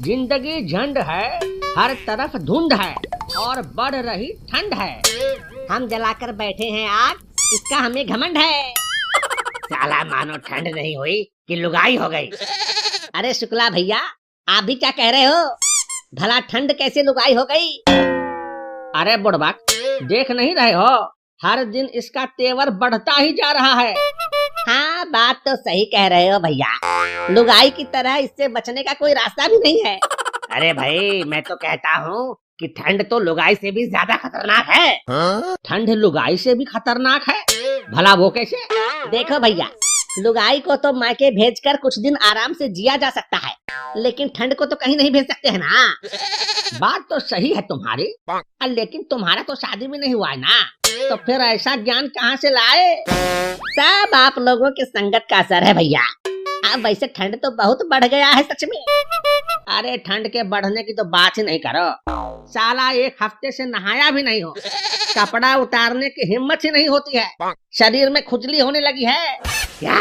जिंदगी झंड है, हर तरफ धुंध है और बढ़ रही ठंड है। हम जलाकर बैठे हैं आग, इसका हमें घमंड है। साला मानो ठंड नहीं हुई कि लुगाई हो गई। अरे शुक्ला भैया, आप भी क्या कह रहे हो? भला ठंड कैसे लुगाई हो गई? अरे बुड़बक, देख नहीं रहे हो, हर दिन इसका तेवर बढ़ता ही जा रहा है। हाँ, बात तो सही कह रहे हो भैया। लुगाई की तरह इससे बचने का कोई रास्ता भी नहीं है। अरे भाई, मैं तो कहता हूँ कि ठंड तो लुगाई से भी ज्यादा खतरनाक है। ठंड लुगाई से भी खतरनाक है? भला वो कैसे? देखो भैया, लुगाई को तो मायके भेजकर कुछ दिन आराम से जिया जा सकता है, लेकिन ठंड को तो कहीं नहीं भेज सकते है ना। बात तो सही है तुम्हारी, लेकिन तुम्हारा तो शादी भी नहीं हुआ है ना, तो फिर ऐसा ज्ञान कहाँ से लाए? सब आप लोगों के संगत का असर है भैया। अब वैसे ठंड तो बहुत बढ़ गया है सच में। अरे ठंड के बढ़ने की तो बात ही नहीं करो। साला एक हफ्ते से नहाया भी नहीं हो, कपड़ा उतारने की हिम्मत ही नहीं होती है, शरीर में खुजली होने लगी है। क्या?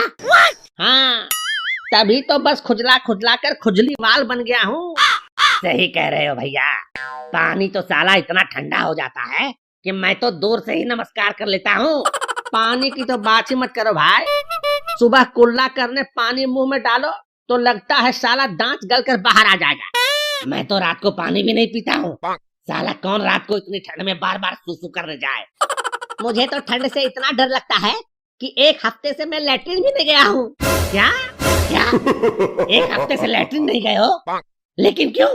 हाँ, तभी तो बस खुजला खुजला कर खुजली वाल बन गया हूँ। सही कह रहे हो भैया। पानी तो साला इतना ठंडा हो जाता है कि मैं तो दूर से ही नमस्कार कर लेता हूँ। पानी की तो बात ही मत करो भाई। सुबह कुल्ला करने पानी मुंह में डालो तो लगता है साला दांत गलकर बाहर आ जाएगा। मैं तो रात को पानी भी नहीं पीता हूँ। साला कौन रात को इतनी ठंड में बार बार सुसु करने जाए। मुझे तो ठंड से इतना डर लगता है कि एक हफ्ते से मैं लैट्रिन भी नहीं गया हूँ। क्या क्या? एक हफ्ते से लैट्रिन नहीं गए हो? लेकिन क्यों?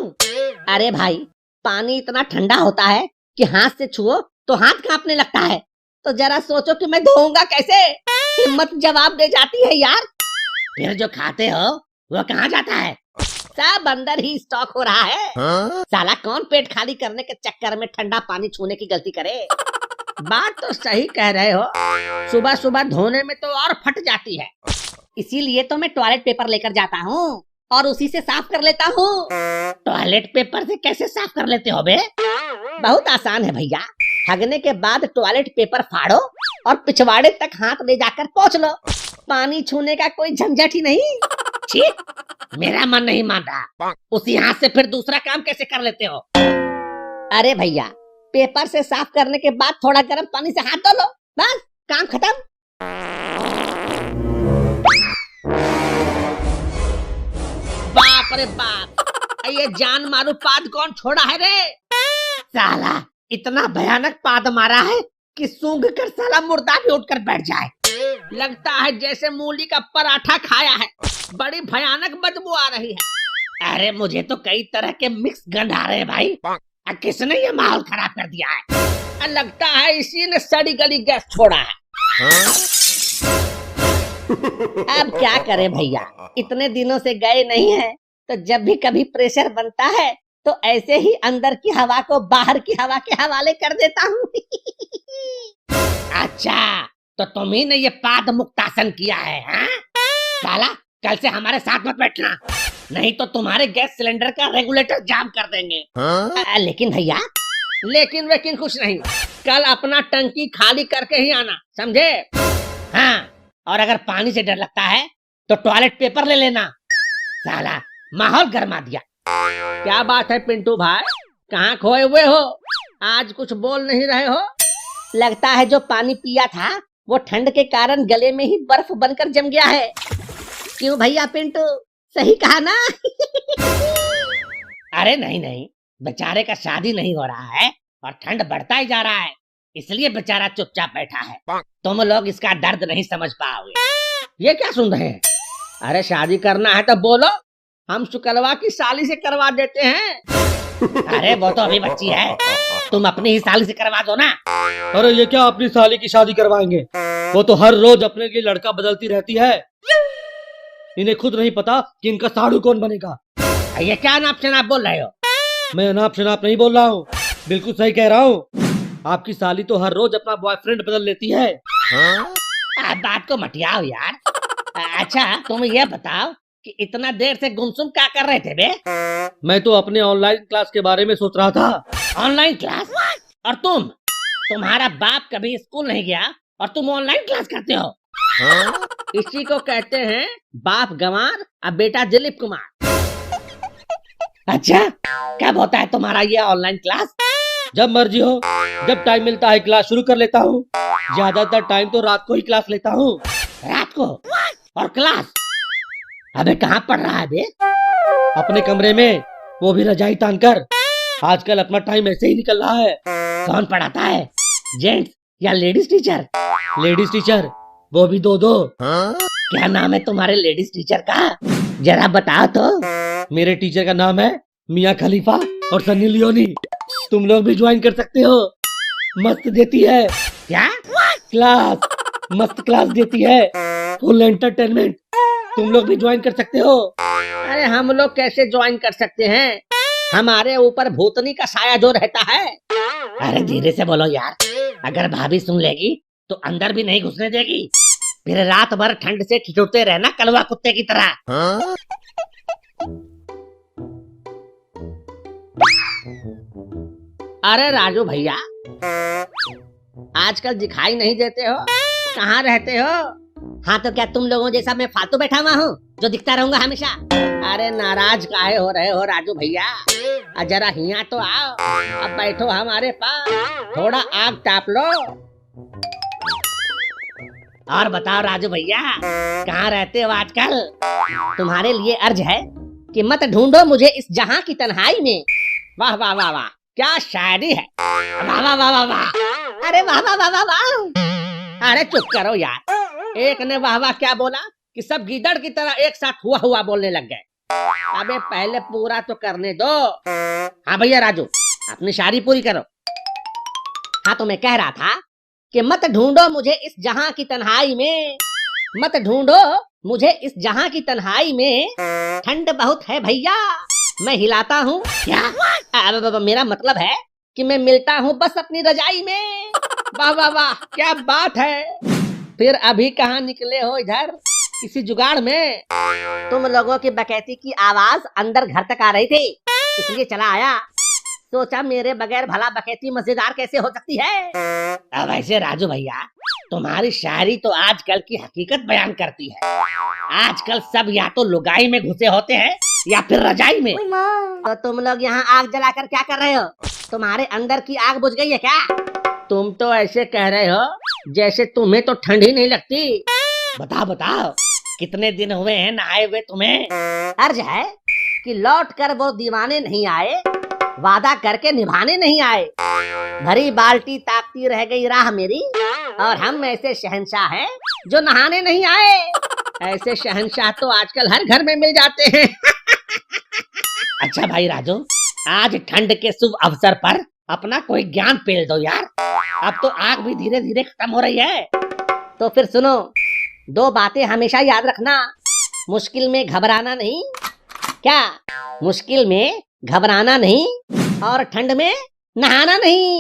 अरे भाई, पानी इतना ठंडा होता है कि हाथ से छुओ तो हाथ कांपने लगता है। तो जरा सोचो कि मैं धोऊंगा कैसे? हिम्मत जवाब दे जाती है यार। फिर जो खाते हो वो कहाँ जाता है? सब अंदर ही स्टॉक हो रहा है। साला कौन पेट खाली करने के चक्कर में ठंडा पानी छूने की गलती करे। बात तो सही कह रहे हो, सुबह सुबह धोने में तो और फट जाती है। इसीलिए तो मैं टॉयलेट पेपर लेकर जाता हूँ और उसी से साफ कर लेता हूँ। टॉयलेट पेपर से कैसे साफ कर लेते हो बे? बहुत आसान है भैया। हगने के बाद टॉयलेट पेपर फाड़ो और पिछवाड़े तक हाथ ले जाकर पोंछ लो। पानी छूने का कोई झंझट ही नहीं। ठीक, मेरा मन नहीं मानता। उसी हाथ से फिर दूसरा काम कैसे कर लेते हो? अरे भैया, पेपर से साफ करने के बाद थोड़ा गर्म पानी से हाथ धो लो, बस काम खत्म। बाप रे बाप, ये जान मारू पाद कौन छोड़ा है रे? साला इतना भयानक पाद मारा है कि सूंघ कर साला मुर्दा भी उठकर बैठ जाए। लगता है जैसे मूली का पराठा खाया है। बड़ी भयानक बदबू आ रही है। अरे मुझे तो कई तरह के मिक्स गंध आ रहे हैं भाई। किसने ये माहौल खराब कर दिया है? लगता है इसी ने सड़ी गली गैस छोड़ा है। अब क्या करें भैया, इतने दिनों से गए नहीं हैं, तो जब भी कभी प्रेशर बनता है तो ऐसे ही अंदर की हवा को बाहर की हवा के हवाले कर देता हूँ। अच्छा, तो तुम ही ने ये पाद मुक्तासन किया है? हाँ? साला कल से हमारे साथ मत बैठना, नहीं तो तुम्हारे गैस सिलेंडर का रेगुलेटर जाम कर देंगे। लेकिन भैया, लेकिन कुछ नहीं, कल अपना टंकी खाली करके ही आना, समझे? हाँ, और अगर पानी से डर लगता है तो टॉयलेट पेपर ले लेना। साला माहौल गरमा दिया। क्या बात है पिंटू भाई, कहाँ खोए हुए हो? आज कुछ बोल नहीं रहे हो? लगता है जो पानी पिया था वो ठंड के कारण गले में ही बर्फ बनकर जम गया है। क्यों भैया पिंटू, सही कहा ना? अरे नहीं, बेचारे का शादी नहीं हो रहा है और ठंड बढ़ता ही जा रहा है, इसलिए बेचारा चुपचाप बैठा है। तुम लोग इसका दर्द नहीं समझ पाओगे। ये क्या सुन रहे हैं? अरे शादी करना है तो बोलो, हम शुक्लवा की साली से करवा देते हैं। अरे वो तो अभी बच्ची है, तुम अपनी ही साली से करवा दो ना। अरे ये क्या अपनी साली की शादी करवाएंगे? वो तो हर रोज अपने लिए लड़का बदलती रहती है। इन्हें खुद नहीं पता कि इनका साड़ू कौन बनेगा। ये क्या नाप शनाप बोल रहे हो? मैं नाप शनाप नहीं बोल रहा हूँ, बिल्कुल सही कह रहा हूँ। आपकी साली तो हर रोज अपना बॉयफ्रेंड बदल लेती है। बात को मटियाओ यार। अच्छा तुम ये बताओ कि इतना देर से गुमसुम क्या कर रहे थे बे? मैं तो अपने ऑनलाइन क्लास के बारे में सोच रहा था। Online class? और तुम्हारा बाप कभी स्कूल नहीं गया और तुम ऑनलाइन क्लास करते हो? इसी को कहते हैं बाप गंवार और बेटा दिलीप कुमार। अच्छा, कब होता है तुम्हारा ये ऑनलाइन क्लास? जब मर्जी हो, जब टाइम मिलता है क्लास शुरू कर लेता हूँ। ज्यादातर टाइम तो रात को ही क्लास लेता हूँ। रात को? और क्लास? अबे कहाँ पढ़ रहा है बे? अपने कमरे में, वो भी रजाई तान कर। आजकल अपना टाइम ऐसे ही निकल रहा है। कौन पढ़ाता है, जेंट्स या लेडीज टीचर? लेडीज टीचर, वो भी दो। क्या नाम है तुम्हारे लेडीज टीचर का, जरा बताओ तो। मेरे टीचर का नाम है मियाँ खलीफा और सन्नी लियोनी। तुम लोग भी ज्वाइन कर सकते हो। मस्त देती है। क्या क्लास? मस्त क्लास देती है, फुल एंटरटेनमेंट। तुम लोग भी ज्वाइन कर सकते हो। अरे हम लोग कैसे ज्वाइन कर सकते हैं, हमारे ऊपर भूतनी का साया जो रहता है। अरे धीरे से बोलो यार, अगर भाभी सुन लेगी तो अंदर भी नहीं घुसने देगी, फिर रात भर ठंड से ठिठुरते रहना कलवा कुत्ते की तरह। अरे राजू भैया, आजकल दिखाई नहीं देते हो, कहाँ रहते हो? हाँ तो क्या तुम लोगों जैसा मैं फालतू बैठा हुआ हूँ जो दिखता रहूंगा हमेशा? अरे नाराज काहे हो रहे हो राजू भैया, जरा हिया तो आओ, अब बैठो हमारे पास, थोड़ा आग ताप लो। और बताओ राजू भैया, कहाँ रहते हो आजकल? तुम्हारे लिए अर्ज है कि मत ढूंढो मुझे इस जहां की तन्हाई में। वाह वाह वाह वाह, क्या शायरी है। वाह वाह वाह वाह वाह, अरे वाह वाह वाह वाह वाह। अरे चुप करो यार, एक ने वाह वाह क्या बोला कि सब गीदड़ की तरह एक साथ हुआ हुआ बोलने लग गए। अबे पहले पूरा तो करने दो। हाँ भैया राजू, अपनी शायरी पूरी करो। हाँ तो मैं कह रहा था कि मत ढूंढो मुझे इस जहां की तन्हाई में, मत ढूंढो मुझे इस जहां की तन्हाई में, ठंड बहुत है भैया मैं हिलाता हूँ। क्या? मेरा मतलब है कि मैं मिलता हूँ बस अपनी रजाई में। वाह वाह वाह, क्या बात है। फिर अभी कहाँ निकले हो इधर, किसी जुगाड़ में? तुम लोगों की बकैती की आवाज अंदर घर तक आ रही थी, इसलिए चला आया। सोचा मेरे बगैर भला बकैती मजेदार कैसे हो सकती है। अब ऐसे राजू भैया, तुम्हारी शायरी तो आजकल की हकीकत बयान करती है। आजकल सब या तो लुगाई में घुसे होते हैं या फिर रजाई में। तो तुम लोग यहाँ आग जलाकर क्या कर रहे हो? तुम्हारे अंदर की आग बुझ गई है क्या? तुम तो ऐसे कह रहे हो जैसे तुम्हें तो ठंड ही नहीं लगती। बताओ बताओ, कितने दिन हुए हैं नहाए हुए तुम्हें? अर्ज है कि लौट कर वो दीवाने नहीं आए, वादा करके निभाने नहीं आए। भरी बाल्टी ताकती रह गई राह मेरी, और हम ऐसे शहंशाह हैं जो नहाने नहीं आए। ऐसे शहंशाह तो आजकल हर घर में मिल जाते हैं। अच्छा भाई राजू, आज ठंड के शुभ अवसर पर अपना कोई ज्ञान पेल दो यार। अब तो आग भी धीरे धीरे खत्म हो रही है। तो फिर सुनो, दो बातें हमेशा याद रखना। मुश्किल में घबराना नहीं। क्या? मुश्किल में घबराना नहीं और ठंड में नहाना नहीं।